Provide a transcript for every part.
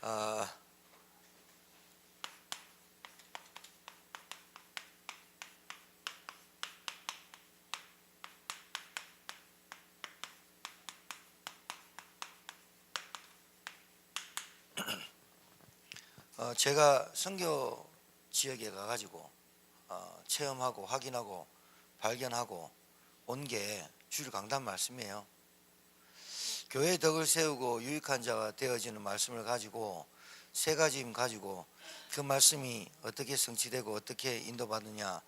아, 제가 선교 지역에 가가지고 체험하고 확인하고 발견하고 온 게 주일 강단 말씀이에요. 교회의 덕을 세우고 유익한 자가 되어지는 말씀을 가지고 세 가지 힘 가지고 그 말씀이 어떻게 성취되고 어떻게 인도받느냐,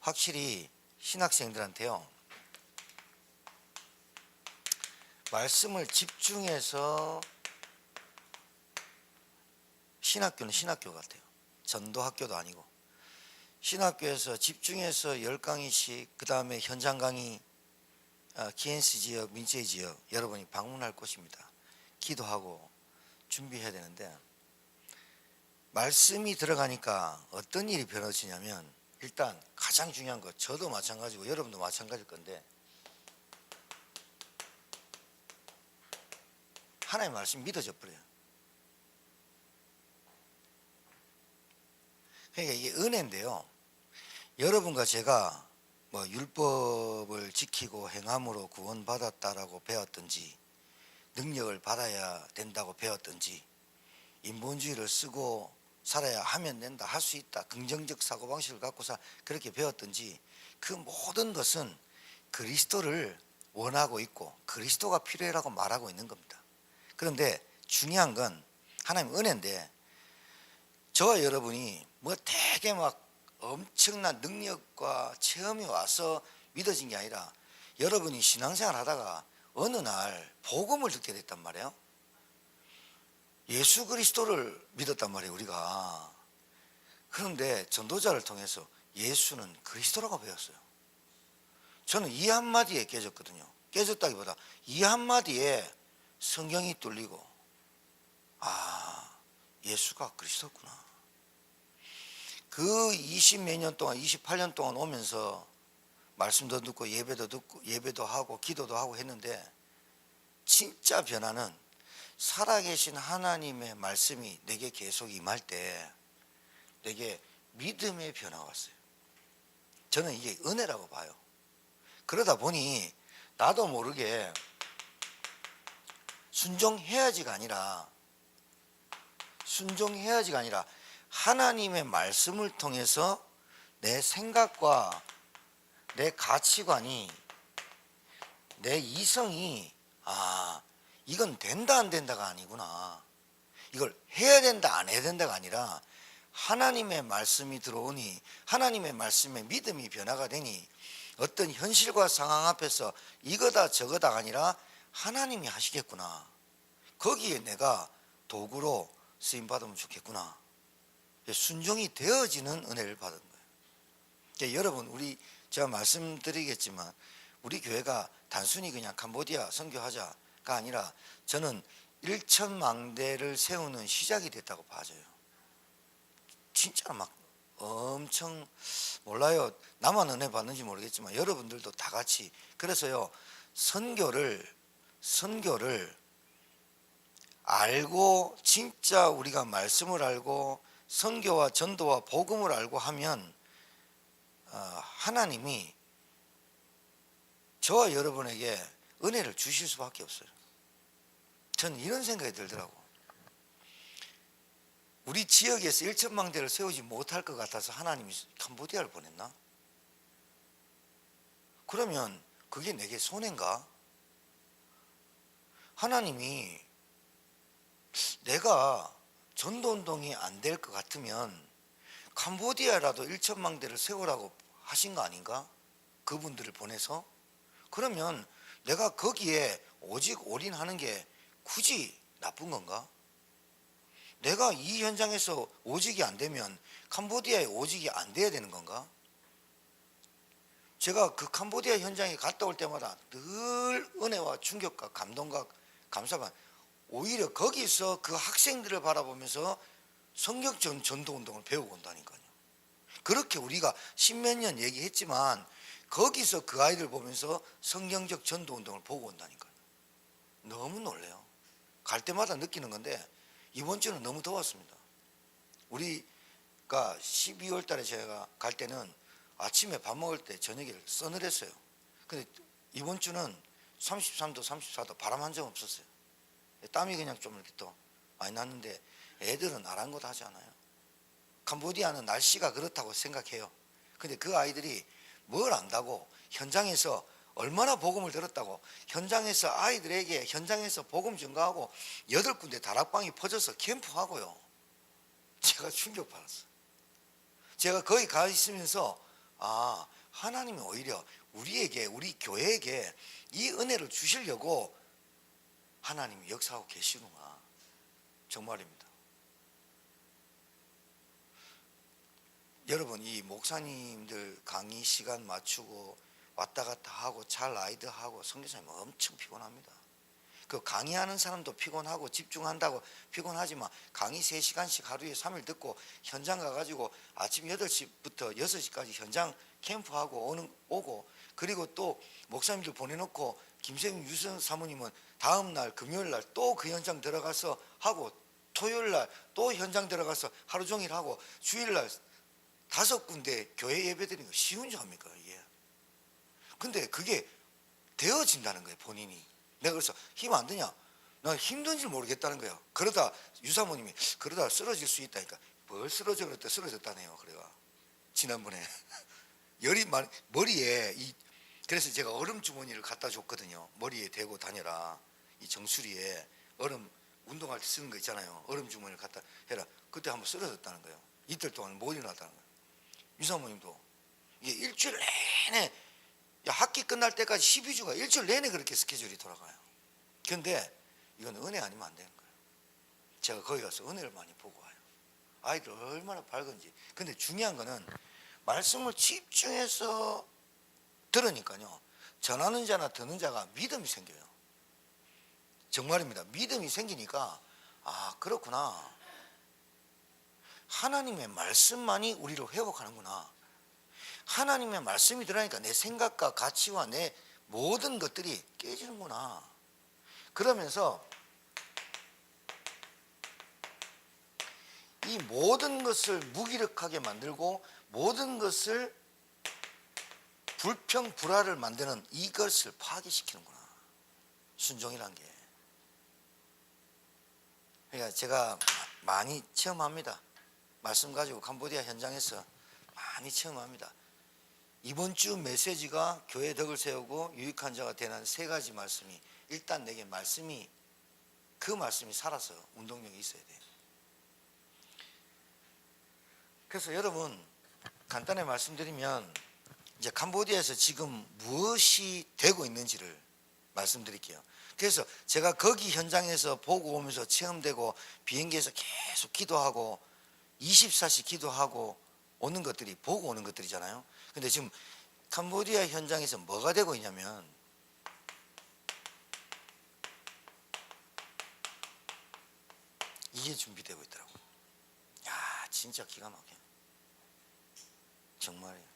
확실히 신학생들한테요, 말씀을 집중해서, 신학교는 신학교 같아요. 전도학교도 아니고 신학교에서 집중해서 10강의씩, 그 다음에 현장 강의, 기엔스 지역, 민재희 지역 여러분이 방문할 곳입니다. 기도하고 준비해야 되는데, 말씀이 들어가니까 어떤 일이 벌어지냐면, 일단 가장 중요한 거, 저도 마찬가지고 여러분도 마찬가지일 건데, 하나님의 말씀이 믿어져 버려요. 그러니까 이게 은혜인데요, 여러분과 제가 뭐 율법을 지키고 행함으로 구원받았다라고 배웠든지, 능력을 받아야 된다고 배웠든지, 인본주의를 쓰고 살아야 하면 된다, 할 수 있다, 긍정적 사고방식을 갖고서 그렇게 배웠든지, 그 모든 것은 그리스도를 원하고 있고 그리스도가 필요해라고 말하고 있는 겁니다. 그런데 중요한 건 하나님 은혜인데, 저와 여러분이 뭐 되게 막 엄청난 능력과 체험이 와서 믿어진 게 아니라, 여러분이 신앙생활 하다가 어느 날 복음을 듣게 됐단 말이에요. 예수 그리스도를 믿었단 말이에요, 우리가. 그런데 전도자를 통해서 예수는 그리스도라고 배웠어요. 저는 이 한마디에 깨졌거든요. 깨졌다기보다 이 한마디에 성경이 뚫리고, 아, 예수가 그리스도구나. 그 20몇 년 동안, 28년 동안 오면서 말씀도 듣고 예배도 하고 기도도 하고 했는데, 진짜 변화는 살아계신 하나님의 말씀이 내게 계속 임할 때 내게 믿음의 변화가 왔어요. 저는 이게 은혜라고 봐요. 그러다 보니 나도 모르게 순종해야지가 아니라 하나님의 말씀을 통해서 내 생각과 내 가치관이, 내 이성이, 이건 된다 안 된다가 아니구나, 이걸 해야 된다 안 해야 된다가 아니라, 하나님의 말씀이 들어오니, 하나님의 말씀에 믿음이 변화가 되니, 어떤 현실과 상황 앞에서 이거다 저거다가 아니라 하나님이 하시겠구나, 거기에 내가 도구로 쓰임받으면 좋겠구나, 순종이 되어지는 은혜를 받은 거예요. 그러니까 여러분, 제가 말씀드리겠지만, 우리 교회가 단순히 그냥 캄보디아 선교하자가 아니라, 저는 1천망대를 세우는 시작이 됐다고 봐져요. 진짜 막 엄청, 몰라요, 나만 은혜 받는지 모르겠지만 여러분들도 다 같이. 그래서요, 선교를 알고, 진짜 우리가 말씀을 알고 선교와 전도와 복음을 알고 하면 하나님이 저와 여러분에게 은혜를 주실 수밖에 없어요. 저는 이런 생각이 들더라고. 우리 지역에서 1천망대를 세우지 못할 것 같아서 하나님이 캄보디아를 보냈나? 그러면 그게 내게 손해인가? 하나님이 내가 전도운동이 안 될 것 같으면 캄보디아라도 1천망대를 세우라고 하신 거 아닌가? 그분들을 보내서. 그러면 내가 거기에 오직 올인하는 게 굳이 나쁜 건가? 내가 이 현장에서 오직이 안 되면 캄보디아에 오직이 안 돼야 되는 건가? 제가 그 캄보디아 현장에 갔다 올 때마다 늘 은혜와 충격과 감동과 감사가, 오히려 거기서 그 학생들을 바라보면서 성경적 전도운동을 배우고 온다니까요. 그렇게 우리가 십몇 년 얘기했지만 거기서 그 아이들 보면서 성경적 전도운동을 보고 온다니까요. 너무 놀래요. 갈 때마다 느끼는 건데, 이번 주는 너무 더웠습니다. 우리가 12월 달에 제가 갈 때는 아침에 밥 먹을 때 저녁에 서늘했어요. 근데 이번 주는 33도, 34도 바람 한 점 없었어요. 땀이 그냥 좀 이렇게 또 많이 났는데 애들은 아랑곳하지 않아요. 캄보디아는 날씨가 그렇다고 생각해요. 근데 그 아이들이 뭘 안다고, 현장에서 얼마나 복음을 들었다고, 현장에서 아이들에게 현장에서 복음 전가하고 8군데 다락방이 퍼져서 캠프하고요. 제가 충격받았어요. 제가 거기 가 있으면서 하나님이 오히려 우리에게, 우리 교회에게 이 은혜를 주시려고 하나님이 역사하고 계시구나. 정말입니다. 여러분, 이 목사님들 강의 시간 맞추고 왔다 갔다 하고 차 라이드 하고 선교사님 엄청 피곤합니다. 그 강의하는 사람도 피곤하고 집중한다고 피곤하지만 강의 3시간씩 하루에 3일 듣고 현장 가가지고 아침 8시부터 6시까지 현장 캠프하고 오고, 그리고 또 목사님들 보내놓고 김세윤 유선 사모님은 다음날 금요일날 또 그 현장 들어가서 하고, 토요일날 또 현장 들어가서 하루 종일 하고, 주일날 5군데 교회 예배 드리는 거 쉬운 줄 압니까 이게? 근데 그게 되어진다는 거예요. 본인이. 내가 그래서 힘 안 드냐? 난 힘든 줄 모르겠다는 거야. 그러다 유사모님이 그러다 쓰러질 수 있다니까. 뭘 쓰러져 그랬다. 쓰러졌다네요. 그래가 지난번에 열이 많이 머리에 그래서 제가 얼음 주머니를 갖다 줬거든요. 머리에 대고 다녀라. 이 정수리에 얼음 운동할 때 쓰는 거 있잖아요. 얼음 주머니를 갖다 해라. 그때 한번 쓰러졌다는 거예요. 이틀 동안 못 일어났다는 거예요. 유사모님도 이게 일주일 내내, 학기 끝날 때까지 12주가 일주일 내내 그렇게 스케줄이 돌아가요. 그런데 이건 은혜 아니면 안 되는 거예요. 제가 거기 가서 은혜를 많이 보고 와요. 아이들 얼마나 밝은지. 근데 중요한 거는 말씀을 집중해서 들으니까요, 전하는 자나 듣는 자가 믿음이 생겨요. 정말입니다. 믿음이 생기니까 그렇구나, 하나님의 말씀만이 우리를 회복하는구나, 하나님의 말씀이 들어가니까 내 생각과 가치와 내 모든 것들이 깨지는구나. 그러면서 이 모든 것을 무기력하게 만들고 모든 것을 불평불화를 만드는 이것을 파괴시키는구나. 순종이란 게. 그러니까 제가 많이 체험합니다. 말씀 가지고 캄보디아 현장에서 많이 체험합니다. 이번 주 메시지가 교회 덕을 세우고 유익한 자가 되는 3가지 말씀이, 일단 내게 그 말씀이 살아서 운동력이 있어야 돼요. 그래서 여러분, 간단히 말씀드리면 이제 캄보디아에서 지금 무엇이 되고 있는지를 말씀드릴게요. 그래서 제가 거기 현장에서 보고 오면서 체험되고 비행기에서 계속 기도하고 24시 기도하고 오는 것들이, 보고 오는 것들이잖아요. 근데 지금 캄보디아 현장에서 뭐가 되고 있냐면, 이게 준비되고 있더라고요. 야, 진짜 기가 막혀요. 정말이에요.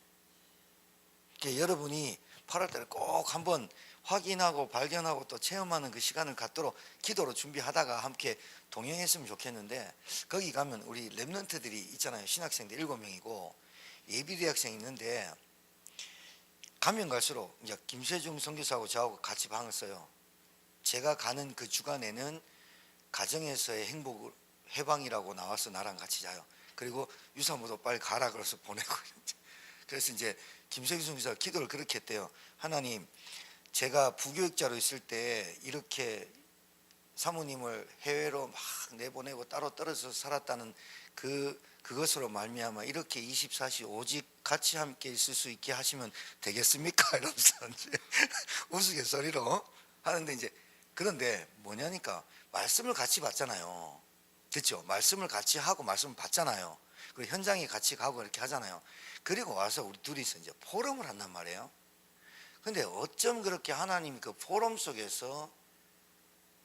그러니까 여러분이 8월달에 꼭 한번 확인하고 발견하고 또 체험하는 그 시간을 갖도록 기도로 준비하다가 함께 동행했으면 좋겠는데, 거기 가면 우리 랩런트들이 있잖아요. 신학생들 7명이고 예비대학생이 있는데, 가면 갈수록 이제 김세중 선교사하고 저하고 같이 방을 써요. 제가 가는 그 주간에는 가정에서의 행복 해방이라고 나와서 나랑 같이 자요. 그리고 유사모도 빨리 가라 그래서 보내고. 그래서 이제 김세중 선교사가 기도를 그렇게 했대요. 하나님, 제가 부교육자로 있을 때 이렇게 사모님을 해외로 막 내보내고 따로 떨어져서 살았다는 그것으로 말미암아 이렇게 24시 오직 같이 함께 있을 수 있게 하시면 되겠습니까? 이러면서 이제 우스갯소리로 하는데, 이제 그런데 뭐냐니까 말씀을 같이 받잖아요. 됐죠? 말씀을 같이 하고 말씀을 받잖아요. 그리고 현장에 같이 가고 이렇게 하잖아요. 그리고 와서 우리 둘이서 이제 포럼을 한단 말이에요. 근데 어쩜 그렇게 하나님이 그 포럼 속에서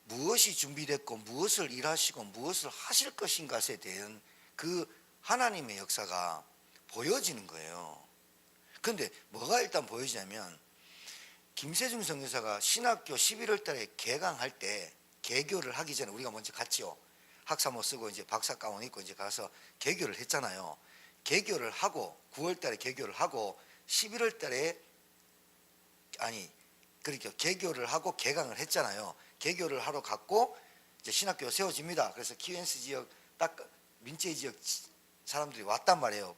무엇이 준비됐고 무엇을 일하시고 무엇을 하실 것인가에 대한 그 하나님의 역사가 보여지는 거예요. 그런데 뭐가 일단 보여지냐면, 김세중 선교사가 신학교 11월 달에 개강할 때, 개교를 하기 전에 우리가 먼저 갔죠. 학사모 쓰고 이제 박사 가운 입고 이제 가서 개교를 했잖아요. 개교를 하고 9월 달에 개교를 하고 11월 달에 아니 그러니까 개교를 하고 개강을 했잖아요. 개교를 하러 갔고 이제 신학교가 세워집니다. 그래서 키엔스 지역 딱 민재 지역 사람들이 왔단 말이에요.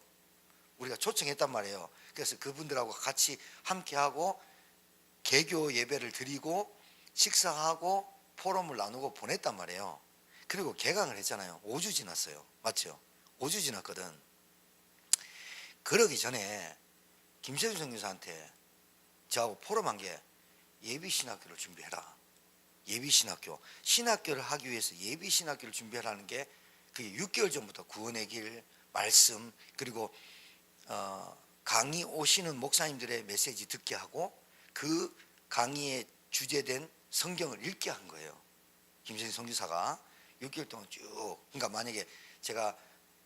우리가 초청했단 말이에요. 그래서 그분들하고 같이 함께하고 개교 예배를 드리고 식사하고 포럼을 나누고 보냈단 말이에요. 그리고 개강을 했잖아요. 5주 지났어요. 맞죠? 5주 지났거든. 그러기 전에 김세준 선교사한테 저하고 포럼한 게 예비신학교를 준비해라. 예비신학교. 신학교를 하기 위해서 예비신학교를 준비하라는 게 그게 6개월 전부터 구원의 길, 말씀, 그리고 강의 오시는 목사님들의 메시지 듣게 하고 그 강의에 주제된 성경을 읽게 한 거예요. 김세준 선교사가 6개월 동안 쭉. 그러니까 만약에 제가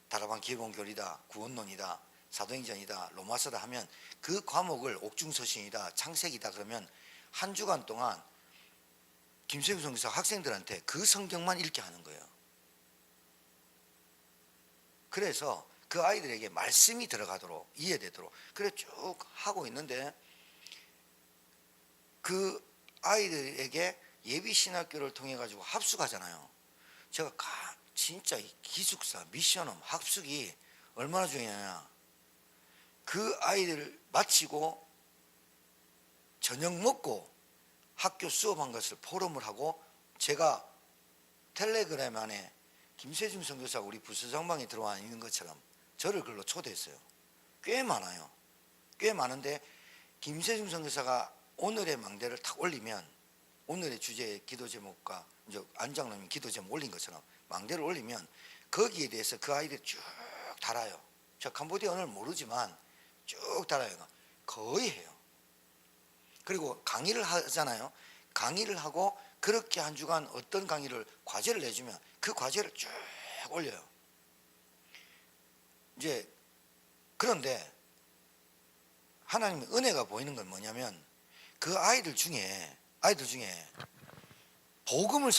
다락방 기본교리다, 구원론이다, 사도행전이다, 로마서다 하면 그 과목을 옥중서신이다, 창세기다 그러면 한 주간 동안 김세준 선교사 학생들한테 그 성경만 읽게 하는 거예요. 그래서 그 아이들에게 말씀이 들어가도록 이해되도록 그래 쭉 하고 있는데 그 아이들에게 예비신학교를 통해 가지고 합숙하잖아요. 제가 진짜 기숙사, 미션홈, 합숙이 얼마나 중요하냐. 그 아이들 마치고 저녁 먹고 학교 수업한 것을 포럼을 하고 제가 텔레그램 안에 김세준 선교사가 우리 부서장방에 들어와 있는 것처럼 저를 글로 초대했어요. 꽤 많아요. 꽤 많은데 김세준 선교사가 오늘의 망대를 탁 올리면 오늘의 주제의 기도 제목과 이제 안장로님 기도 제목 올린 것처럼 망대를 올리면 거기에 대해서 그 아이들이 쭉 달아요. 저 캄보디아 언어를 모르지만 쭉 달아요. 거의 해요. 그리고 강의를 하잖아요. 강의를 하고 그렇게 한 주간 어떤 강의를 과제를 내주면 그 과제를 쭉 올려요. 이제 그런데 하나님의 은혜가 보이는 건 뭐냐면 그 아이들 중에 복음을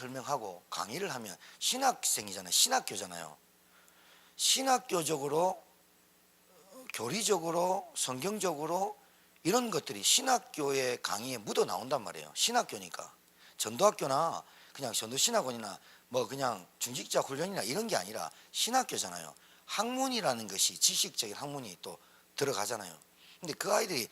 설명하고 강의를 하면 신학생이잖아요. 신학교잖아요. 신학교적으로 교리적으로 성경적으로 이런 것들이 신학교의 강의에 묻어 나온단 말이에요. 신학교니까. 전도학교나 그냥 전도신학원이나 뭐 그냥 중직자 훈련이나 이런 게 아니라 신학교잖아요. 학문이라는 것이 지식적인 학문이 또 들어가잖아요. 근데 그 아이들이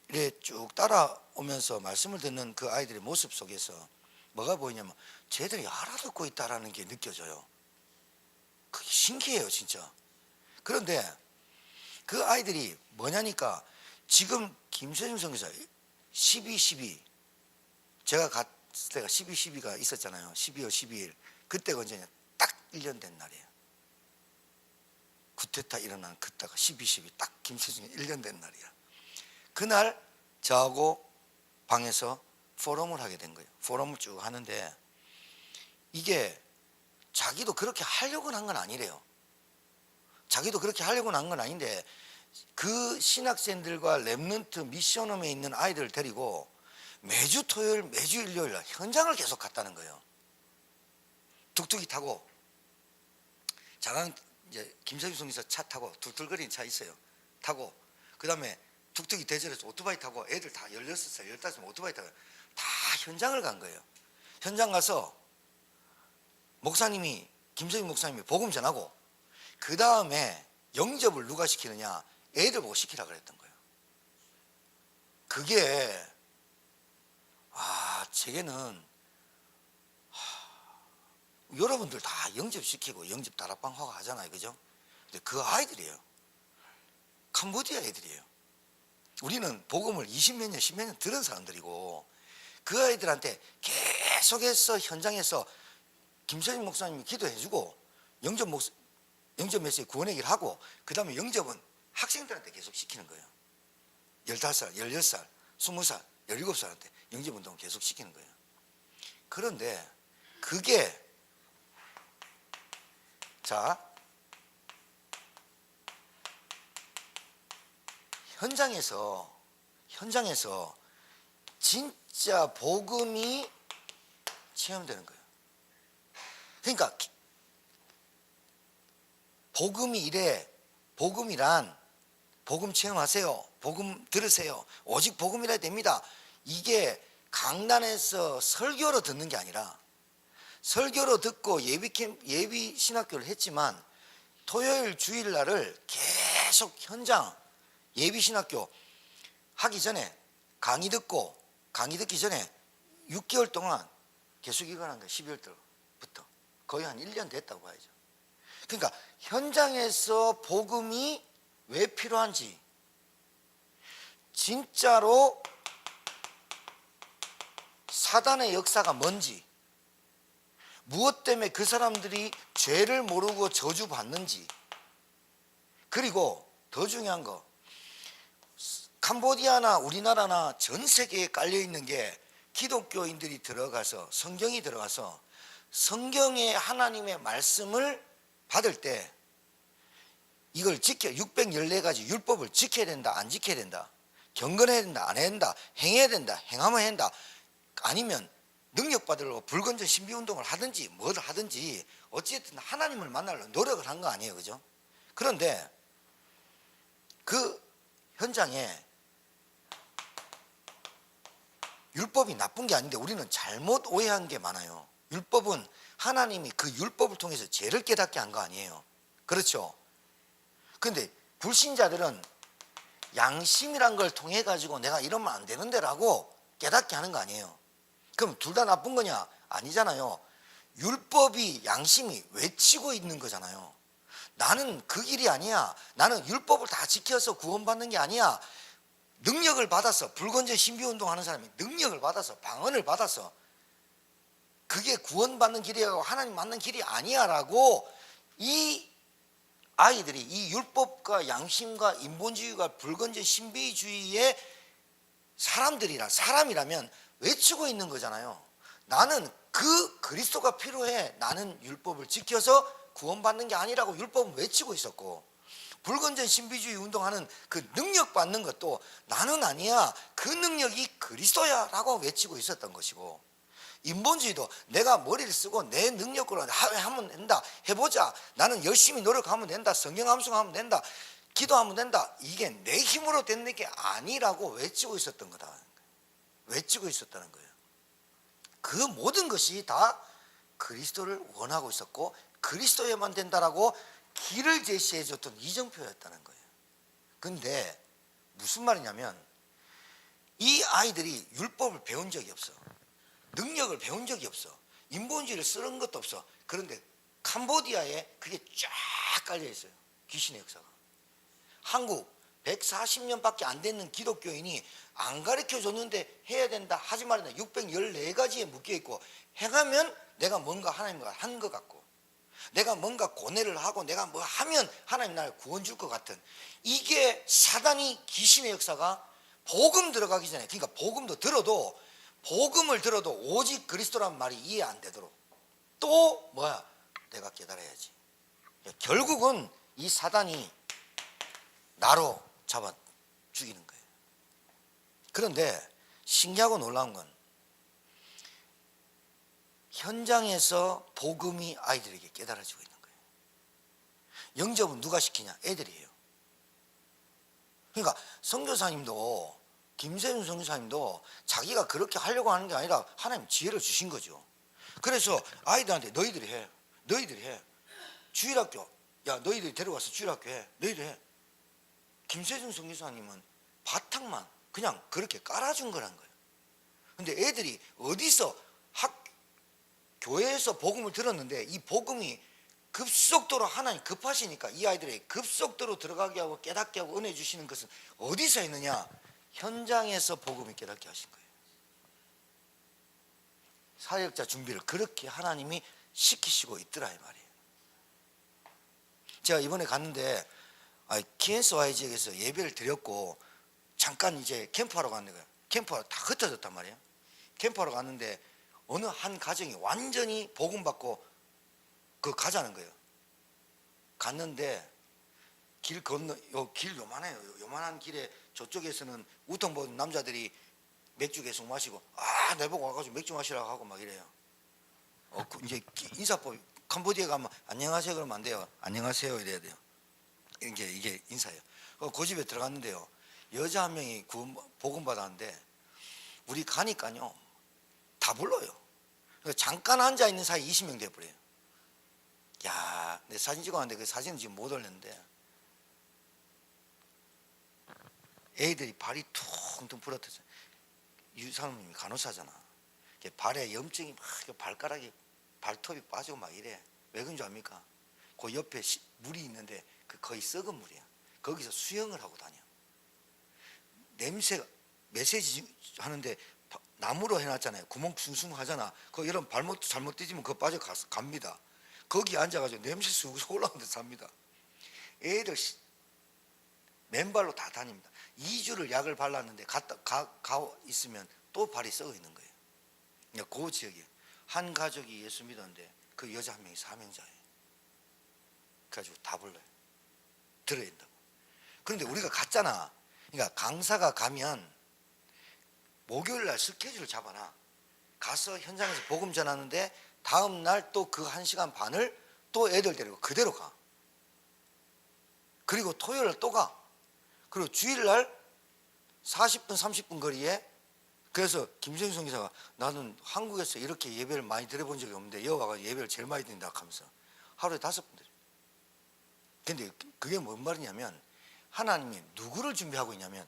이렇게 쭉 따라오면서 말씀을 듣는 그 아이들의 모습 속에서 뭐가 보이냐면 쟤들이 알아듣고 있다라는 게 느껴져요. 그게 신기해요, 진짜. 그런데 그 아이들이 뭐냐니까 지금 김세준 선교사 12.12 제가 갔을 때가 12.12가 있었잖아요. 12월 12일 그때가 언제냐 딱 1년 된 날이에요. 쿠데타 일어난 그때가 12.12 딱 김세준이 1년 된 날이야. 그날 저하고 방에서 포럼을 하게 된 거예요. 포럼을 쭉 하는데 이게 자기도 그렇게 하려고 한 건 아니래요. 자기도 그렇게 하려고 한 건 아닌데 그 신학생들과 랩넌트 미션홈에 있는 아이들을 데리고 매주 토요일 매주 일요일 현장을 계속 갔다는 거예요. 툭툭이 타고 잘하는 이제 김세준 선교사 차 타고 툴툴거리는 차 있어요. 타고 그 다음에 툭툭이 대절해서 오토바이 타고 애들 다 16살 15살 오토바이 타고 다 현장을 간 거예요. 현장 가서 목사님이 김세준 목사님이 복음 전하고 그 다음에 영접을 누가 시키느냐 애들 보고 시키라 그랬던 거예요. 그게 제게는 여러분들 다 영접시키고 영접 다락방 하고 하잖아요. 그죠? 근데 그 아이들이에요. 캄보디아 애들이에요. 우리는 복음을 20몇 년 10몇 년 들은 사람들이고 그 아이들한테 계속해서 현장에서 김세준 목사님이 기도해주고 영접 메시지 구원의 길 하고 그 다음에 영접은 학생들한테 계속 시키는 거예요. 15살, 16살, 20살, 17살한테 영접운동을 계속 시키는 거예요. 그런데 그게 자 현장에서 진짜 복음이 체험되는 거예요. 그러니까 복음이 이래. 복음이란 복음 체험하세요. 복음 들으세요. 오직 복음이라 됩니다. 이게 강단에서 설교로 듣는 게 아니라, 설교로 듣고 예비 신학교를 했지만 토요일 주일날을 계속 현장 예비 신학교 하기 전에 강의 듣기 전에 6개월 동안 계속 이걸 한 거예요. 12월 달부터 거의 한 1년 됐다고 봐야죠. 그러니까 현장에서 복음이 왜 필요한지, 진짜로 사단의 역사가 뭔지, 무엇 때문에 그 사람들이 죄를 모르고 저주받는지, 그리고 더 중요한 거, 캄보디아나 우리나라나 전 세계에 깔려있는 게 기독교인들이 들어가서, 성경이 들어가서 성경의 하나님의 말씀을 받을 때 이걸 614가지 율법을 지켜야 된다, 안 지켜야 된다, 경건해야 된다, 안 해야 된다, 행해야 된다, 행하면 해야 된다, 아니면 능력받으려고 불건전 신비운동을 하든지 뭘 하든지 어쨌든 하나님을 만나려고 노력을 한 거 아니에요, 그죠? 그런데 그 현장에 율법이 나쁜 게 아닌데 우리는 잘못 오해한 게 많아요. 율법은 하나님이 그 율법을 통해서 죄를 깨닫게 한 거 아니에요. 그렇죠? 근데 불신자들은 양심이란 걸 통해 가지고 내가 이러면 안 되는데 라고 깨닫게 하는 거 아니에요. 그럼 둘 다 나쁜 거냐? 아니잖아요. 율법이, 양심이 외치고 있는 거잖아요. 나는 그 길이 아니야. 나는 율법을 다 지켜서 구원받는 게 아니야. 능력을 받아서, 불건전 신비운동 하는 사람이 능력을 받아서, 방언을 받아서 그게 구원받는 길이고 하나님 만난 길이 아니야 라고 이 아이들이 이 율법과 양심과 인본주의가 불건전 신비주의의 사람이라면 외치고 있는 거잖아요. 나는 그 그리스도가 필요해. 나는 율법을 지켜서 구원받는 게 아니라고 율법은 외치고 있었고, 불건전 신비주의 운동하는 그 능력 받는 것도 나는 아니야. 그 능력이 그리스도야 라고 외치고 있었던 것이고, 인본주의도 내가 머리를 쓰고 내 능력으로 하면 된다. 해보자. 나는 열심히 노력하면 된다. 성경 암송하면 된다. 기도하면 된다. 이게 내 힘으로 되는 게 아니라고 외치고 있었던 거다. 외치고 있었다는 거예요. 그 모든 것이 다 그리스도를 원하고 있었고 그리스도에만 된다라고 길을 제시해 줬던 이정표였다는 거예요. 근데 무슨 말이냐면 이 아이들이 율법을 배운 적이 없어. 능력을 배운 적이 없어. 인본주의를 쓰는 것도 없어. 그런데 캄보디아에 그게 쫙 깔려 있어요. 귀신의 역사가. 한국 140년밖에 안 되는 기독교인이 안 가르쳐 줬는데 해야 된다, 하지 말아야 된다, 614가지에 묶여 있고, 행하면 내가 뭔가 하나님과 한 것 같고, 내가 뭔가 고뇌를 하고 내가 뭐 하면 하나님 나를 구원 줄 것 같은, 이게 사단이, 귀신의 역사가 복음 들어가기 전에, 그러니까 복음을 들어도 오직 그리스도란 말이 이해 안 되도록 또 뭐야, 내가 깨달아야지. 결국은 이 사단이 나로 잡아 죽이는 거예요. 그런데 신기하고 놀라운 건 현장에서 복음이 아이들에게 깨달아지고 있는 거예요. 영접은 누가 시키냐? 애들이에요. 그러니까 선교사님도, 김세윤 선교사님도 자기가 그렇게 하려고 하는 게 아니라 하나님 지혜를 주신 거죠. 그래서 아이들한테 너희들이 해. 주일학교, 야 너희들이 데려가서 주일학교 해. 너희들이 해. 김세준 선교사님은 바탕만 그냥 그렇게 깔아준 거란 거예요. 근데 애들이 어디서 교회에서 복음을 들었는데 이 복음이 급속도로 하나님 급하시니까 이 아이들에게 급속도로 들어가게 하고 깨닫게 하고 은혜 주시는 것은 어디서 있느냐? 현장에서 복음이 깨닫게 하신 거예요. 사역자 준비를 그렇게 하나님이 시키시고 있더라 이 말이에요. 제가 이번에 갔는데 KSY 지역에서 예배를 드렸고 잠깐 이제 캠프하러 갔는데 캠프하러 다 흩어졌단 말이에요. 캠프하러 갔는데 어느 한 가정이 완전히 복음 받고 가자는 거예요. 갔는데 길 건너, 길 요만해요. 요만한 길에 저쪽에서는 우통 벗은 남자들이 맥주 계속 마시고 내보고 와가지고 맥주 마시라고 하고 막 이래요. 이제 인사법 캄보디아 가면 안녕하세요 그러면 안 돼요. 안녕하세요 이래야 돼요. 이게 인사예요. 그 집에 들어갔는데요. 여자 한 명이 복음 받았는데 우리 가니까요 다 불러요. 잠깐 앉아 있는 사이 20명 돼버려요. 야, 내 사진 찍어왔는데 그 사진은 지금 못 올렸는데 애들이 발이 퉁퉁 부러졌어요. 유사님이 간호사잖아. 발에 염증이 막 발가락이 발톱이 빠지고 막 이래. 왜 그런 줄 압니까? 그 옆에 물이 있는데 그 거의 썩은 물이야. 거기서 수영을 하고 다녀. 냄새가 메시지 하는데 나무로 해놨잖아요. 구멍 숭숭 하잖아. 그 여러분 발못 잘못 뒤지면 그거 빠져 갑니다. 거기 앉아가지고 냄새 쑥 올라오는데 삽니다. 애들 맨발로 다 다닙니다. 2주를 약을 발랐는데 가 있으면 또 발이 썩어 있는 거예요. 그 지역에 한 가족이 예수 믿었는데 그 여자 한 명이 사명자예요. 그래가지고 다 불러요. 들어야 된다고. 그런데 우리가 갔잖아. 그러니까 강사가 가면 목요일 날 스케줄을 잡아놔. 가서 현장에서 복음 전하는데 다음 날 또 그 1시간 반을 또 애들 데리고 그대로 가. 그리고 토요일 날 또 가. 그리고 주일날 40분 30분 거리에 그래서 김정성 기사가 나는 한국에서 이렇게 예배를 많이 드려본 적이 없는데 여기 와서 예배를 제일 많이 드린다 하면서 하루에 5번 드려요. 근데 그게 뭔 말이냐면 하나님이 누구를 준비하고 있냐면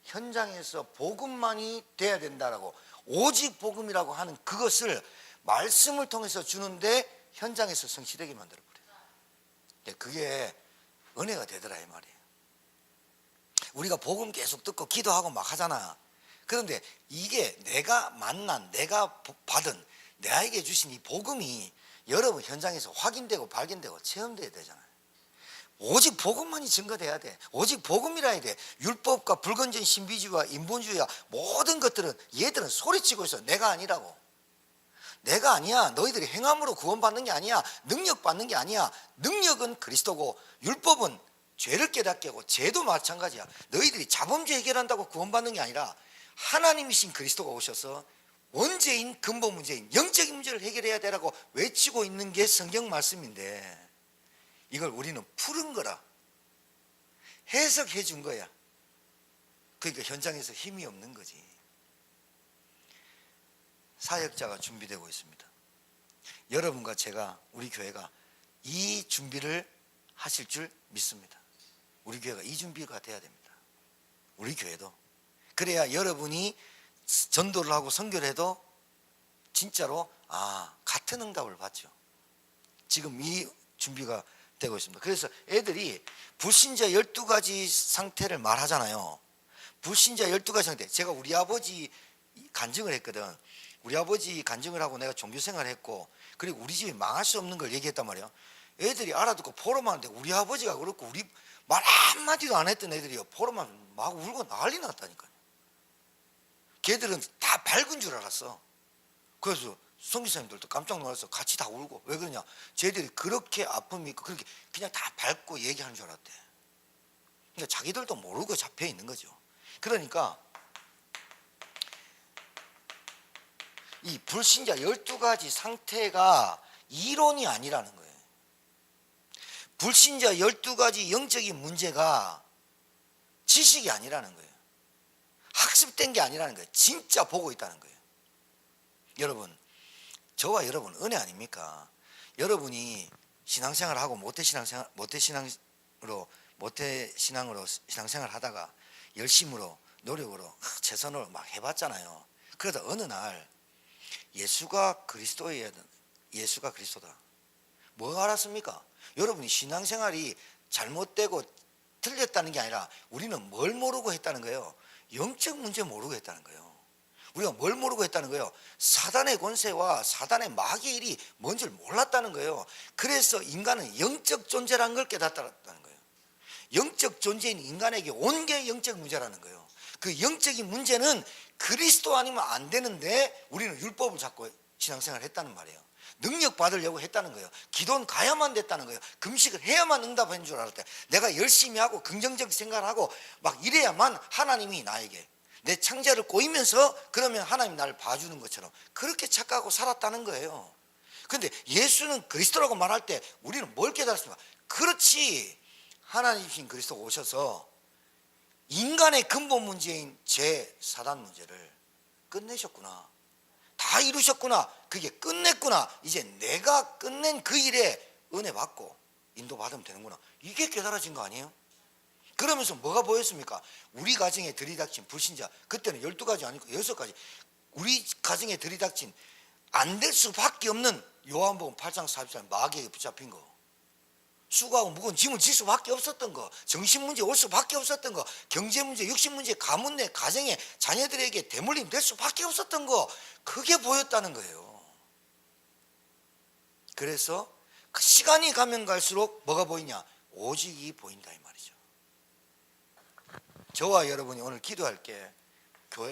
현장에서 복음만이 돼야 된다라고 오직 복음이라고 하는 그것을 말씀을 통해서 주는데 현장에서 성취되게 만들어버려요. 그게 은혜가 되더라 이 말이에요. 우리가 복음 계속 듣고 기도하고 막 하잖아. 그런데 이게 내가 만난 내가 받은 나에게 주신 이 복음이 여러분 현장에서 확인되고 발견되고 체험돼야 되잖아요. 오직 복음만이 증거돼야 돼. 오직 복음이라 해야 돼. 율법과 불건전 신비주의와 인본주의와 모든 것들은 얘들은 소리치고 있어. 내가 아니라고. 내가 아니야. 너희들이 행함으로 구원받는 게 아니야. 능력 받는 게 아니야. 능력은 그리스도고 율법은 죄를 깨닫게 하고 죄도 마찬가지야. 너희들이 자범죄 해결한다고 구원받는 게 아니라 하나님이신 그리스도가 오셔서 원죄인 근본 문제인 영적인 문제를 해결해야 되라고 외치고 있는 게 성경 말씀인데 이걸 우리는 푸른 거라 해석해 준 거야. 그러니까 현장에서 힘이 없는 거지. 사역자가 준비되고 있습니다. 여러분과 제가 우리 교회가 이 준비를 하실 줄 믿습니다. 우리 교회가 이 준비가 돼야 됩니다. 우리 교회도 그래야 여러분이 전도를 하고 선교를 해도 진짜로 같은 응답을 받죠. 지금 이 준비가 되고 있습니다. 그래서 애들이 불신자 12가지 상태를 말하잖아요. 불신자 12가지 상태. 제가 우리 아버지 간증을 했거든. 우리 아버지 간증을 하고 내가 종교생활을 했고 그리고 우리 집이 망할 수 없는 걸 얘기했단 말이야. 애들이 알아듣고 포럼하는데 우리 아버지가 그렇고 우리 말 한마디도 안 했던 애들이 포럼하면 막 울고 난리 났다니까요. 걔들은 다 밝은 줄 알았어. 그래서 선교사님들도 깜짝 놀라서 같이 다 울고. 왜 그러냐, 쟤들이 그렇게 아픔이 있고 그렇게 그냥 다 밝고 얘기하는 줄 알았대. 그러니까 자기들도 모르고 잡혀 있는 거죠. 그러니까 이 불신자 12가지 상태가 이론이 아니라는 거예요. 불신자 12가지 영적인 문제가 지식이 아니라는 거예요. 학습된 게 아니라는 거예요. 진짜 보고 있다는 거예요. 여러분, 저와 여러분 은혜 아닙니까? 여러분이 신앙생활하고 모태신앙으로 신앙생활 하다가 열심으로 노력으로 최선으로 막 해봤잖아요. 그러다 어느 날 예수가 그리스도다. 뭐 알았습니까? 여러분이 신앙생활이 잘못되고 틀렸다는 게 아니라 우리는 뭘 모르고 했다는 거예요. 영적 문제 모르고 했다는 거예요. 우리가 뭘 모르고 했다는 거예요. 사단의 권세와 사단의 마귀의 일이 뭔지를 몰랐다는 거예요. 그래서 인간은 영적 존재라는 걸 깨닫다는 거예요. 영적 존재인 인간에게 온 게 영적 문제라는 거예요. 그 영적인 문제는 그리스도 아니면 안 되는데 우리는 율법을 잡고 신앙생활을 했다는 말이에요. 능력 받으려고 했다는 거예요. 기도는 가야만 됐다는 거예요. 금식을 해야만 응답한 줄 알았대. 내가 열심히 하고 긍정적 생각을 하고 막 이래야만 하나님이 나에게 내 창자를 꼬이면서 그러면 하나님 나를 봐주는 것처럼 그렇게 착각하고 살았다는 거예요. 근데 예수는 그리스도라고 말할 때 우리는 뭘 깨달았습니까? 그렇지, 하나님이신 그리스도가 오셔서 인간의 근본 문제인 죄, 사단 문제를 끝내셨구나, 다 이루셨구나, 그게 끝냈구나, 이제 내가 끝낸 그 일에 은혜 받고 인도받으면 되는구나, 이게 깨달아진 거 아니에요? 그러면서 뭐가 보였습니까? 우리 가정에 들이닥친 불신자, 그때는 12가지 아니고 6가지, 우리 가정에 들이닥친 안 될 수밖에 없는 요한복음 8장 44절 마귀에게 붙잡힌 거, 수고하고 무거운 짐을 질 수밖에 없었던 거, 정신문제 올 수밖에 없었던 거, 경제문제, 육신문제, 가문 내 가정에 자녀들에게 대물림 될 수밖에 없었던 거, 그게 보였다는 거예요. 그래서 그 시간이 가면 갈수록 뭐가 보이냐? 오직이 보인다 이 말이죠. 저와 여러분이 오늘 기도할 게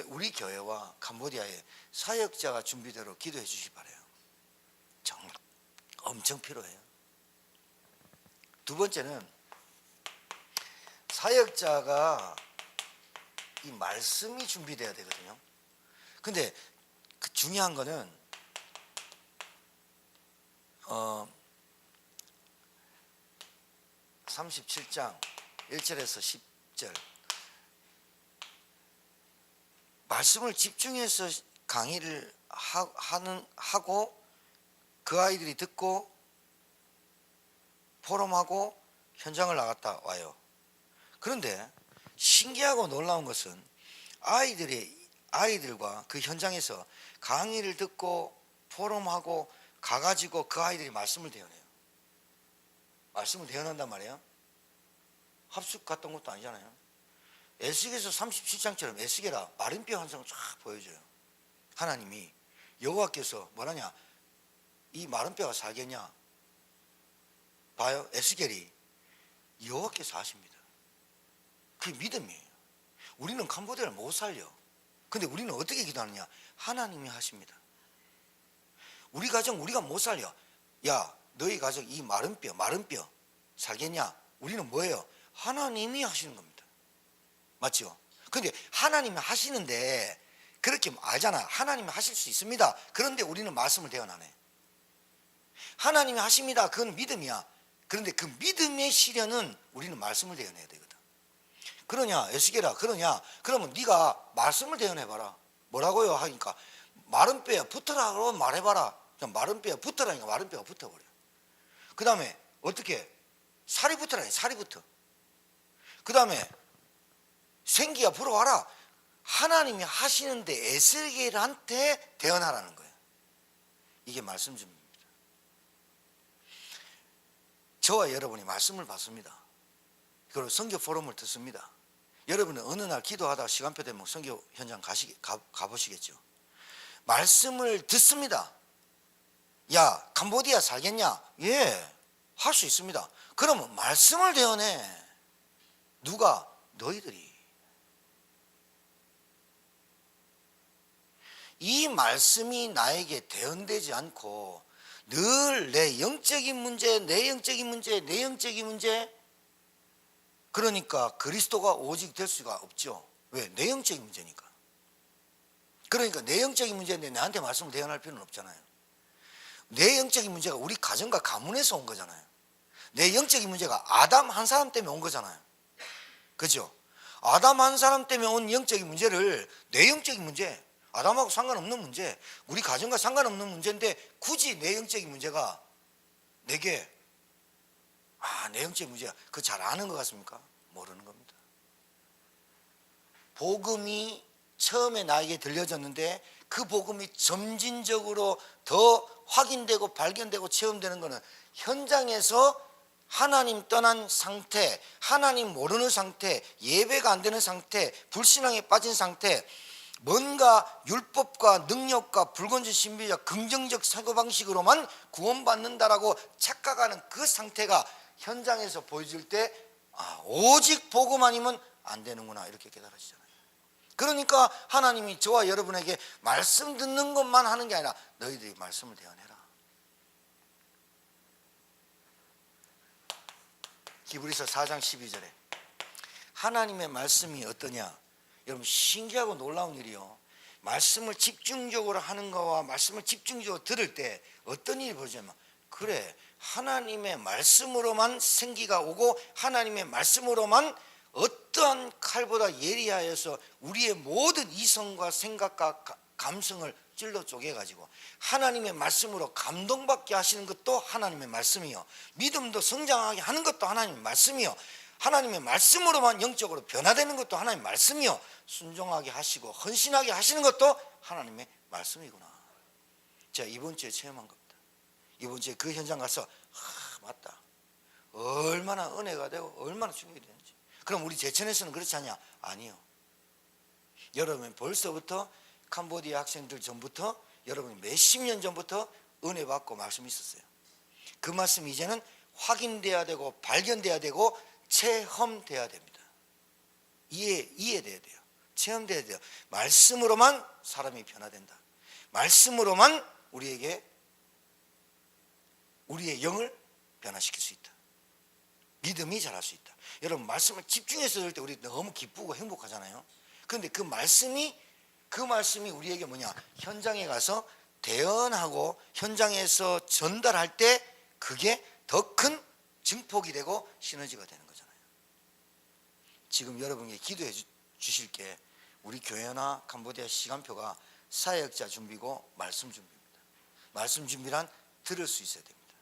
우리 교회와 캄보디아의 사역자가 준비대로 기도해 주시기 바라요. 정말 엄청 필요해요. 두 번째는 사역자가 이 말씀이 준비돼야 되거든요. 근데 그 중요한 거는 37장 1절에서 10절 말씀을 집중해서 강의를 하고 그 아이들이 듣고 포럼하고 현장을 나갔다 와요. 그런데 신기하고 놀라운 것은 아이들과 그 현장에서 강의를 듣고 포럼하고 가가지고 그 아이들이 말씀을 대언해요. 말씀을 대언한단 말이에요. 합숙 갔던 것도 아니잖아요. 에스겔서 37장처럼 에스겔아 마른뼈 환상을 쫙 보여줘요. 하나님이 여호와께서 뭐라냐, 이 마른뼈가 살겠냐, 봐요. 에스겔이 여호와께서 하십니다. 그게 믿음이에요. 우리는 캄보디아를 못 살려. 근데 우리는 어떻게 기도하느냐, 하나님이 하십니다. 우리 가정 우리가 못 살려. 야, 너희 가정 이 마른뼈 살겠냐? 우리는 뭐예요? 하나님이 하시는 겁니다. 맞죠? 근데 하나님이 하시는데 그렇게 알잖아. 하나님이 하실 수 있습니다. 그런데 우리는 말씀을 대언하네. 하나님이 하십니다. 그건 믿음이야. 그런데 그 믿음의 실현은 우리는 말씀을 대언해야 되거든. 그러냐 에스겔아, 그러냐, 그러면 네가 말씀을 대언해봐라. 뭐라고요? 하니까 마른 뼈야 붙어라고 말해봐라. 마른 뼈야 붙어라니까 마른 뼈가 붙어버려. 그 다음에 어떻게? 살이 붙어라니, 살이 붙어. 그 다음에 생기야 불어와라. 하나님이 하시는데 에스겔한테 대언하라는 거예요. 이게 말씀 준비입니다. 저와 여러분이 말씀을 받습니다. 그리고 선교 포럼을 듣습니다. 여러분은 어느 날 기도하다 시간표 되면 선교 현장 가보시겠죠. 말씀을 듣습니다. 야, 캄보디아 살겠냐? 예, 할 수 있습니다. 그러면 말씀을 대언해. 누가? 너희들이. 이 말씀이 나에게 대언되지 않고 늘 내 영적인 문제, 그러니까 그리스도가 오직 될 수가 없죠. 왜? 내 영적인 문제니까. 그러니까 내 영적인 문제인데 나한테 말씀을 대언할 필요는 없잖아요. 내 영적인 문제가 우리 가정과 가문에서 온 거잖아요. 내 영적인 문제가 아담 한 사람 때문에 온 거잖아요. 그죠? 아담 한 사람 때문에 온 영적인 문제를 내 영적인 문제, 아담하고 상관없는 문제, 우리 가정과 상관없는 문제인데 굳이 내 영적인 문제가 내게 내 영적인 문제야. 그거 잘 아는 것 같습니까? 모르는 겁니다. 복음이 처음에 나에게 들려졌는데 그 복음이 점진적으로 더 확인되고 발견되고 체험되는 것은 현장에서 하나님 떠난 상태, 하나님 모르는 상태, 예배가 안 되는 상태, 불신앙에 빠진 상태, 뭔가 율법과 능력과 불건전 신비적 긍정적 사고방식으로만 구원받는다라고 착각하는 그 상태가 현장에서 보여질 때 오직 복음 아니면 안 되는구나, 이렇게 깨달아지잖아요. 그러니까 하나님이 저와 여러분에게 말씀 듣는 것만 하는 게 아니라 너희들이 말씀을 대언해라. 히브리서 4장 12절에 하나님의 말씀이 어떠냐? 여러분 신기하고 놀라운 일이요. 말씀을 집중적으로 하는 거와 말씀을 집중적으로 들을 때 어떤 일이 벌어지냐면, 그래, 하나님의 말씀으로만 생기가 오고 하나님의 말씀으로만 어떠한 칼보다 예리하여서 우리의 모든 이성과 생각과 감성을 찔러 쪼개가지고 하나님의 말씀으로 감동받게 하시는 것도 하나님의 말씀이요, 믿음도 성장하게 하는 것도 하나님의 말씀이요, 하나님의 말씀으로만 영적으로 변화되는 것도 하나님의 말씀이요, 순종하게 하시고 헌신하게 하시는 것도 하나님의 말씀이구나. 제가 이번 주에 체험한 겁니다. 이번 주에 그 현장 가서 맞다, 얼마나 은혜가 되고 얼마나 충격이 되는지. 그럼 우리 제천에서는 그렇지 않냐? 아니요. 여러분 벌써부터 캄보디아 학생들 전부터 여러분이 몇십 년 전부터 은혜 받고 말씀이 있었어요. 그 말씀이 이제는 확인돼야 되고 발견돼야 되고 체험돼야 됩니다. 이해돼야 돼요. 체험돼야 돼요. 말씀으로만 사람이 변화된다. 말씀으로만 우리에게 우리의 영을 변화시킬 수 있다. 믿음이 자랄 수 있다. 여러분 말씀을 집중해서 들을 때 우리 너무 기쁘고 행복하잖아요. 그런데 그 말씀이 우리에게 뭐냐? 현장에 가서 대언하고 현장에서 전달할 때 그게 더 큰 증폭이 되고 시너지가 되는 거잖아요. 지금 여러분에게 기도해 주실 게 우리 교회나 캄보디아 시간표가 사역자 준비고 말씀 준비입니다. 말씀 준비란 들을 수 있어야 됩니다.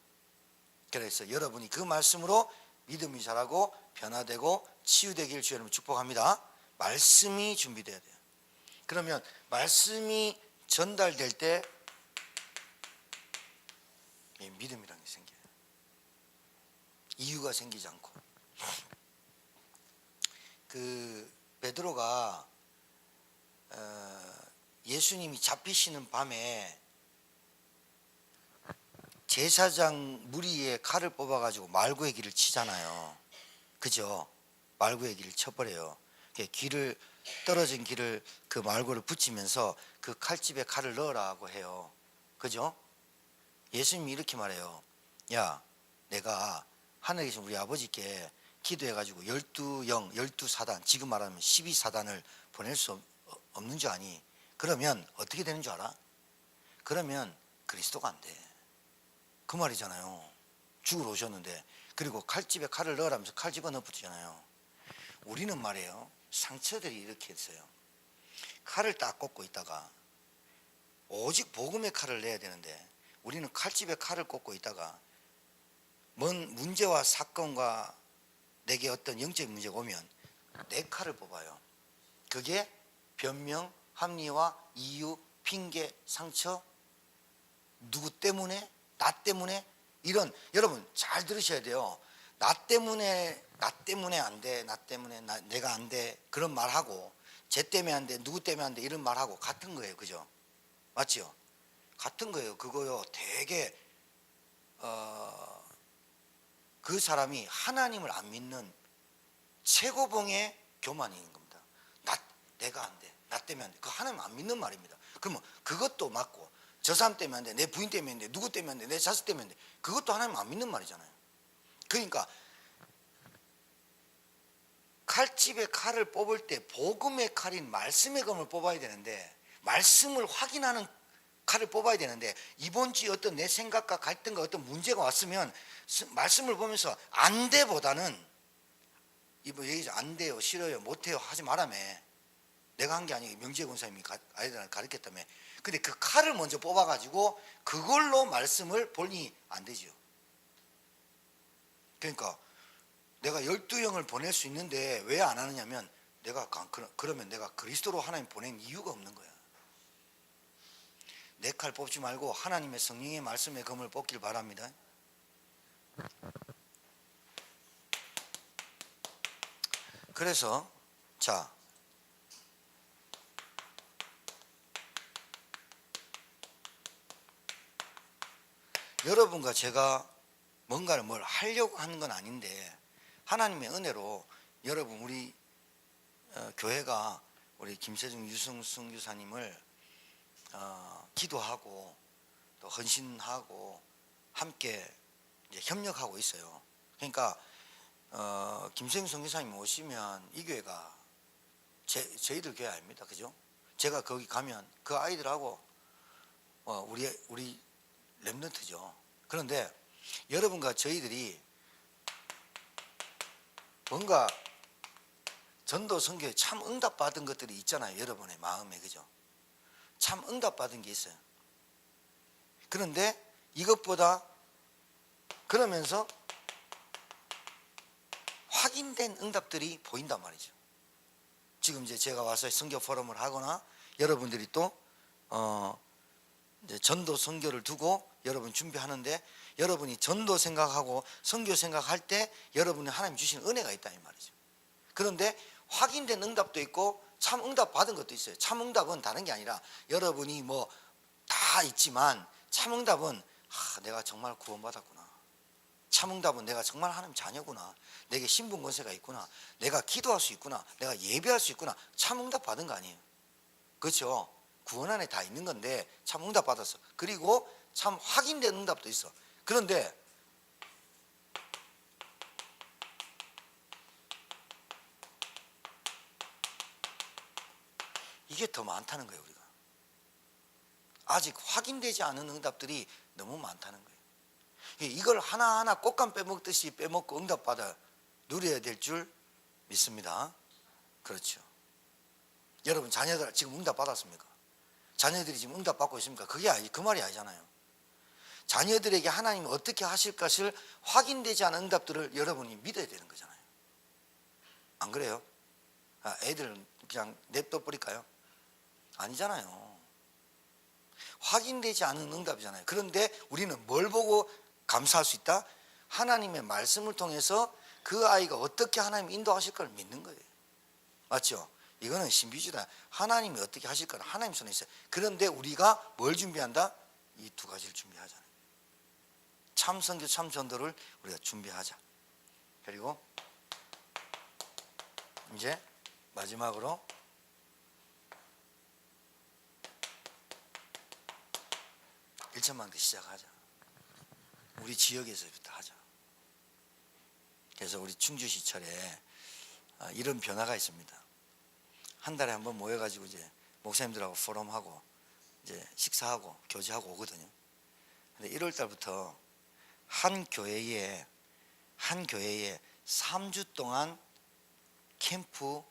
그래서 여러분이 그 말씀으로 믿음이 자라고 변화되고 치유되길 주의 이름으로 축복합니다. 말씀이 준비돼야 돼요. 그러면 말씀이 전달될 때 믿음이라는 게 생겨요. 이유가 생기지 않고. 그 베드로가 예수님이 잡히시는 밤에 제사장 무리의 칼을 뽑아가지고 말구의 길을 치잖아요. 그죠? 말구의 길을 쳐버려요. 떨어진 길을 그 말구를 붙이면서 그 칼집에 칼을 넣으라고 해요. 그죠? 예수님이 이렇게 말해요. 야, 내가 하늘에 계신 우리 아버지께 기도해가지고 12영, 12사단, 지금 말하면 12사단을 보낼 수 없는 줄 아니? 그러면 어떻게 되는 줄 알아? 그러면 그리스도가 안 돼. 그 말이잖아요. 죽으러 오셨는데, 그리고 칼집에 칼을 넣으라면서 칼 집어넣어 붙이잖아요. 우리는 말이에요, 상처들이 이렇게 했어요. 칼을 딱 꽂고 있다가 오직 복음의 칼을 내야 되는데 우리는 칼집에 칼을 꽂고 있다가 뭔 문제와 사건과 내게 어떤 영적인 문제가 오면 내 칼을 뽑아요. 그게 변명, 합리화, 이유, 핑계, 상처, 누구 때문에, 나 때문에, 이런, 여러분 잘 들으셔야 돼요. 나 때문에 안 돼, 나 때문에 내가 안 돼, 그런 말하고 쟤 때문에 안 돼, 누구 때문에 안 돼, 이런 말하고 같은 거예요. 그죠? 맞죠? 같은 거예요. 그거요, 되게 그 사람이 하나님을 안 믿는 최고봉의 교만인 겁니다. 내가 안 돼, 나 때문에 안 돼, 그 하나님 안 믿는 말입니다. 그러면 그것도 맞고, 저 사람 때문에 안 돼, 내 부인 때문에 안 돼, 누구 때문에 안 돼, 내 자식 때문에 안 돼, 그것도 하나님 안 믿는 말이잖아요. 그러니까 칼집에 칼을 뽑을 때 복음의 칼인 말씀의 검을 뽑아야 되는데, 말씀을 확인하는 칼을 뽑아야 되는데, 이번 주에 어떤 내 생각과 갈등과 어떤 문제가 왔으면 말씀을 보면서 안 돼보다는, 이번 얘기죠, 안 돼요, 싫어요, 못해요 하지 말라며. 내가 한 게 아니고 명지혜 권사님이 아이들한테 가르쳤다며. 근데 그 칼을 먼저 뽑아가지고 그걸로 말씀을 보니 안 되지요. 그러니까 내가 12영을 보낼 수 있는데 왜 안 하느냐면, 그러면 내가 그리스도로 하나님 보낸 이유가 없는 거야. 내 칼 뽑지 말고 하나님의 성령의 말씀의 검을 뽑길 바랍니다. 그래서 자, 여러분과 제가 뭔가를 뭘 하려고 하는 건 아닌데, 하나님의 은혜로 여러분, 우리 교회가 우리 김세중 유승승 교사님을 기도하고 또 헌신하고 함께 이제 협력하고 있어요. 그러니까 김세중 선교사님 오시면 이 교회가 저희들 교회 아닙니다. 그죠? 제가 거기 가면 그 아이들하고 우리 랩런트죠. 그런데 여러분과 저희들이 뭔가 전도 선교에 참 응답받은 것들이 있잖아요. 여러분의 마음에. 그죠? 참 응답받은 게 있어요. 그런데 이것보다 그러면서 확인된 응답들이 보인단 말이죠. 지금 이제 제가 와서 선교 포럼을 하거나 여러분들이 또 이제 전도 선교를 두고 여러분 준비하는데 여러분이 전도 생각하고 선교 생각할 때 여러분이 하나님 주신 은혜가 있다 이 말이죠. 그런데 확인된 응답도 있고 참 응답 받은 것도 있어요. 참 응답은 다른 게 아니라 여러분이 뭐 다 있지만 참 응답은 내가 정말 구원받았구나. 참 응답은 내가 정말 하나님 자녀구나. 내게 신분 권세가 있구나. 내가 기도할 수 있구나. 내가 예배할 수 있구나. 참 응답 받은 거 아니에요. 그렇죠? 구원 안에 다 있는 건데 참 응답 받았어. 그리고 참 확인된 응답도 있어. 그런데 이게 더 많다는 거예요. 우리가 아직 확인되지 않은 응답들이 너무 많다는 거예요. 이걸 하나하나 꽃감 빼먹듯이 빼먹고 응답받아 누려야 될 줄 믿습니다. 그렇죠. 여러분 자녀들 지금 응답 받았습니까? 자녀들이 지금 응답 받고 있습니까? 그 말이 아니잖아요. 자녀들에게 하나님이 어떻게 하실 것을 확인되지 않은 응답들을 여러분이 믿어야 되는 거잖아요. 안 그래요? 애들 그냥 냅둬 버릴까요? 아니잖아요. 확인되지 않은 응답이잖아요. 그런데 우리는 뭘 보고 감사할 수 있다? 하나님의 말씀을 통해서 그 아이가 어떻게 하나님 인도하실 걸 믿는 거예요. 맞죠? 이거는 신비주의다. 하나님이 어떻게 하실 걸 하나님 손에 있어요. 그런데 우리가 뭘 준비한다? 이 두 가지를 준비하잖아요. 참 선교, 참 전도를 우리가 준비하자. 그리고 이제 마지막으로 1천만 대 시작하자. 우리 지역에서부터 하자. 그래서 우리 충주시철에 이런 변화가 있습니다. 한 달에 한 번 모여가지고 이제 목사님들하고 포럼하고 이제 식사하고 교제하고 오거든요. 근데 1월 달부터 한 교회에 3주 동안 캠프,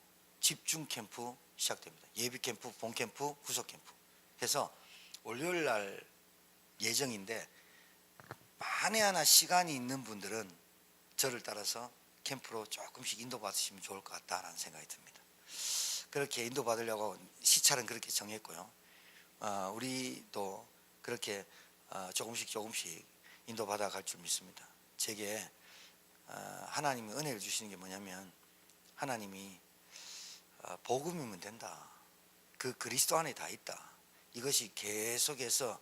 집중 캠프 시작됩니다. 예비 캠프, 본 캠프, 후속 캠프. 그래서 월요일 날 예정인데 만에 하나 시간이 있는 분들은 저를 따라서 캠프로 조금씩 인도받으시면 좋을 것 같다라는 생각이 듭니다. 그렇게 인도받으려고 시차는 그렇게 정했고요. 우리도 그렇게 조금씩 인도받아 갈 줄 믿습니다. 제게 하나님이 은혜를 주시는 게 뭐냐면 하나님이 복음이면 된다. 그 그리스도 안에 다 있다. 이것이 계속해서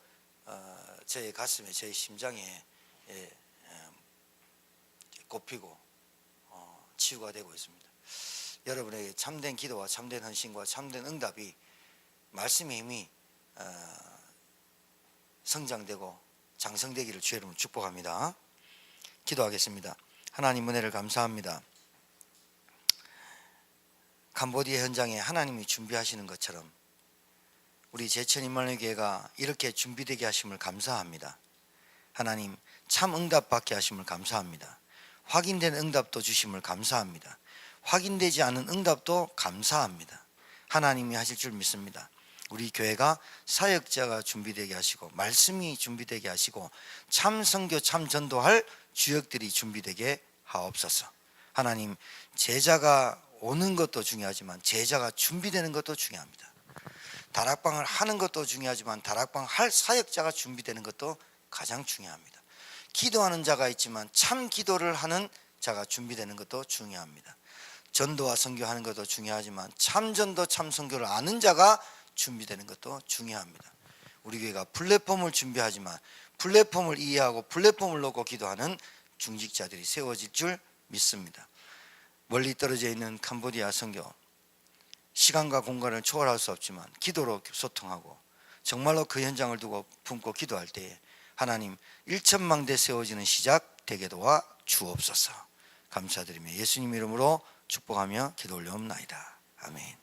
저의 가슴에 저의 심장에 꼽히고 치유가 되고 있습니다. 여러분에게 참된 기도와 참된 헌신과 참된 응답이 말씀의 힘이 성장되고 장성되기를 주의 이름으로 축복합니다. 기도하겠습니다. 하나님 은혜를 감사합니다. 캄보디아 현장에 하나님이 준비하시는 것처럼 우리 제천 임마누엘 교회가 이렇게 준비되게 하심을 감사합니다. 하나님 참 응답받게 하심을 감사합니다. 확인된 응답도 주심을 감사합니다. 확인되지 않은 응답도 감사합니다. 하나님이 하실 줄 믿습니다. 우리 교회가 사역자가 준비되게 하시고 말씀이 준비되게 하시고 참 선교 참 전도할 주역들이 준비되게 하옵소서. 하나님 제자가 오는 것도 중요하지만 제자가 준비되는 것도 중요합니다. 다락방을 하는 것도 중요하지만 다락방 할 사역자가 준비되는 것도 가장 중요합니다. 기도하는 자가 있지만 참 기도를 하는 자가 준비되는 것도 중요합니다. 전도와 선교하는 것도 중요하지만 참 전도 참 선교를 아는 자가 준비되는 것도 중요합니다. 우리 교회가 플랫폼을 준비하지만 플랫폼을 이해하고 플랫폼을 놓고 기도하는 중직자들이 세워질 줄 믿습니다. 멀리 떨어져 있는 캄보디아 선교, 시간과 공간을 초월할 수 없지만 기도로 소통하고 정말로 그 현장을 두고 품고 기도할 때에 하나님 1천망대 세워지는 시작 되게 도와 주옵소서. 감사드리며 예수님 이름으로 축복하며 기도 올려옵나이다. 아멘.